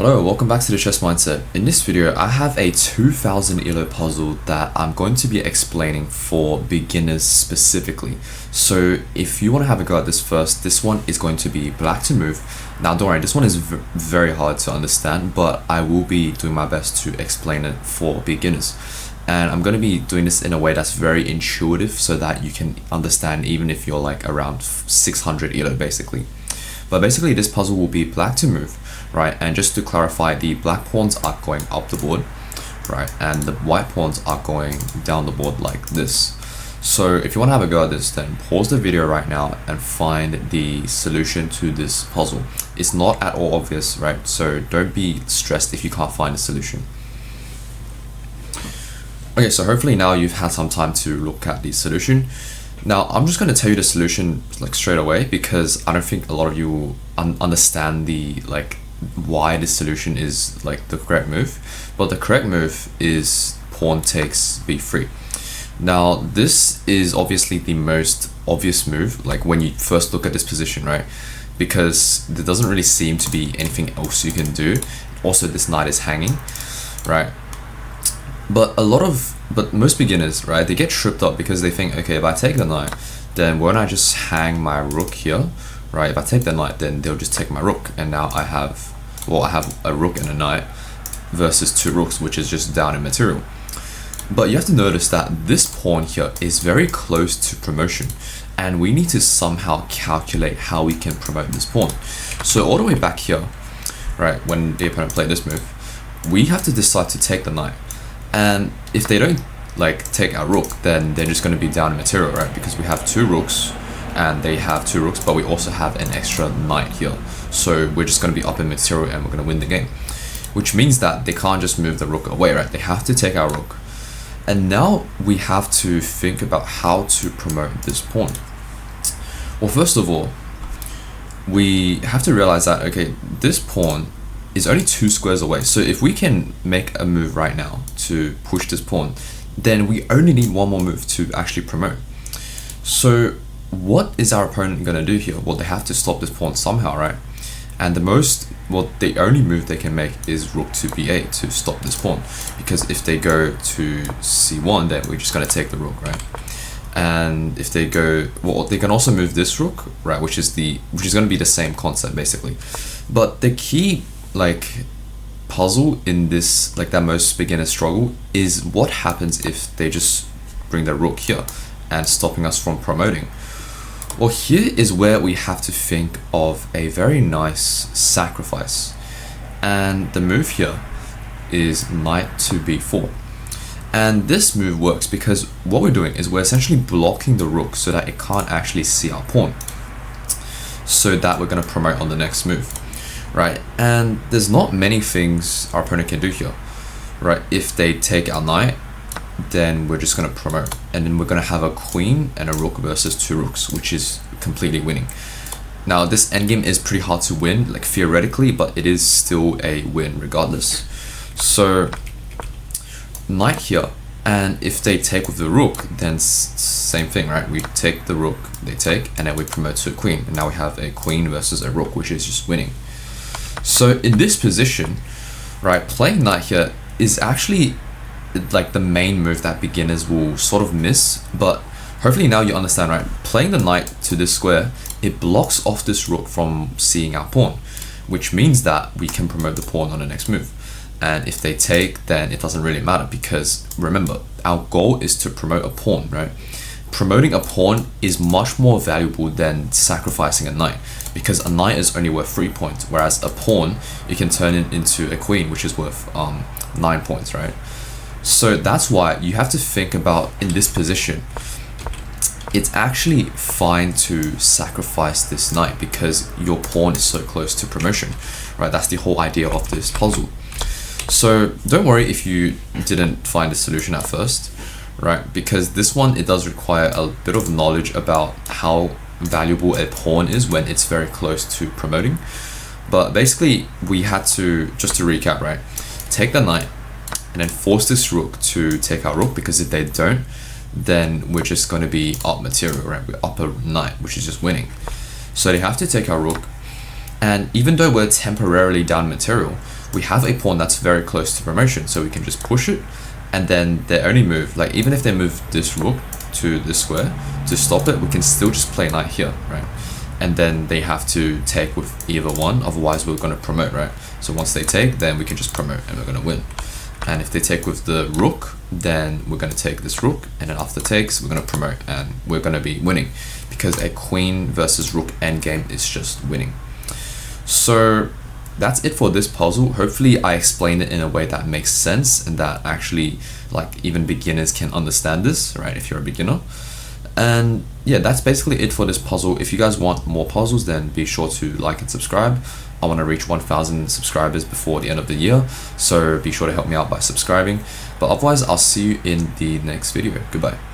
Hello, welcome back to the Chess Mindset. In this video, I have a 2000 Elo puzzle that I'm going to be explaining for beginners specifically. So if you want to have a go at this first, this one is going to be black to move. Now don't worry, this one is very hard to understand, but I will be doing my best to explain it for beginners. And I'm going to be doing this in a way that's very intuitive so that you can understand even if you're like around 600 Elo basically. But basically this puzzle will be black to move, right? And just to clarify, the black pawns are going up the board, right? And the white pawns are going down the board like this. So if you want to have a go at this, then pause the video right now and find the solution to this puzzle. It's not at all obvious, right? So don't be stressed if you can't find a solution. Okay, so hopefully now you've had some time to look at the solution. Now, I'm just going to tell you the solution like straight away because I don't think a lot of you will understand the why this solution is like the correct move. But the correct move is pawn takes b3. Now, this is obviously the most obvious move, like when you first look at this position, right? Because there doesn't really seem to be anything else you can do. Also, this knight is hanging, right? But most beginners, right, they get tripped up because they think, okay, if I take the knight, then won't I just hang my rook here, right? If I take the knight, then they'll just take my rook, and now I have a rook and a knight versus two rooks, which is just down in material. But you have to notice that this pawn here is very close to promotion, and we need to somehow calculate how we can promote this pawn. So all the way back here, right, when the opponent played this move, we have to decide to take the knight. And if they don't take our rook, then they're just going to be down in material, right? Because we have two rooks and they have two rooks, but we also have an extra knight here. So we're just going to be up in material and we're going to win the game. Which means that they can't just move the rook away, right? They have to take our rook. And now we have to think about how to promote this pawn. Well, first of all, we have to realize that, okay, this pawn is only 2 squares away. So if we can make a move right now to push this pawn, then we only need one more move to actually promote. So what is our opponent going to do here? Well, they have to stop this pawn somehow, right? And the only move they can make is rook to b8 to stop this pawn. Because if they go to c1, then we're just going to take the rook, right? And if they go, well, they can also move this rook, right? Which is going to be the same concept basically. But the key puzzle in this, that most beginner struggle, is what happens if they just bring the rook here and stopping us from promoting. Well, here is where we have to think of a very nice sacrifice, and the move here is knight to b4. And this move works because what we're doing is we're essentially blocking the rook so that it can't actually see our pawn, so that we're going to promote on the next move. Right, and there's not many things our opponent can do here, right? If they take our knight, then we're just going to promote, and then we're going to have a queen and a rook versus two rooks, which is completely winning. Now, this endgame is pretty hard to win, theoretically, but it is still a win regardless. So, knight here, and if they take with the rook, then same thing, right? We take the rook, they take, and then we promote to a queen, and now we have a queen versus a rook, which is just winning. So in this position, right, playing knight here is actually the main move that beginners will sort of miss, but hopefully now you understand, right? Playing the knight to this square, it blocks off this rook from seeing our pawn, which means that we can promote the pawn on the next move. And if they take, then it doesn't really matter because remember, our goal is to promote a pawn, right? Promoting a pawn is much more valuable than sacrificing a knight, because a knight is only worth 3 points, whereas a pawn you can turn it into a queen, which is worth 9 points, right? So that's why you have to think about, in this position, it's actually fine to sacrifice this knight because your pawn is so close to promotion, right? That's the whole idea of this puzzle. So don't worry if you didn't find a solution at first, right? Because this one, it does require a bit of knowledge about how valuable a pawn is when it's very close to promoting. But basically, we had to, just to recap, right? Take the knight and then force this rook to take our rook, because if they don't, then we're just going to be up material, right? We're up a knight, which is just winning. So they have to take our rook, And even though we're temporarily down material, we have a pawn that's very close to promotion, so we can just push it, and then their only move, like even if they move this rook to this square to stop it, we can still just play knight here, right? And then they have to take with either one, otherwise we're going to promote, right? So once they take, then we can just promote and we're going to win. And if they take with the rook, then we're going to take this rook, and then after takes, we're going to promote and we're going to be winning, because a queen versus rook endgame is just winning. So that's it for this puzzle. Hopefully I explained it in a way that makes sense and that actually like even beginners can understand this, right? If you're a beginner. And yeah, that's basically it for this puzzle. If you guys want more puzzles, then be sure to like and subscribe. I want to reach 1,000 subscribers before the end of the year, so be sure to help me out by subscribing. But otherwise, I'll see you in the next video. Goodbye.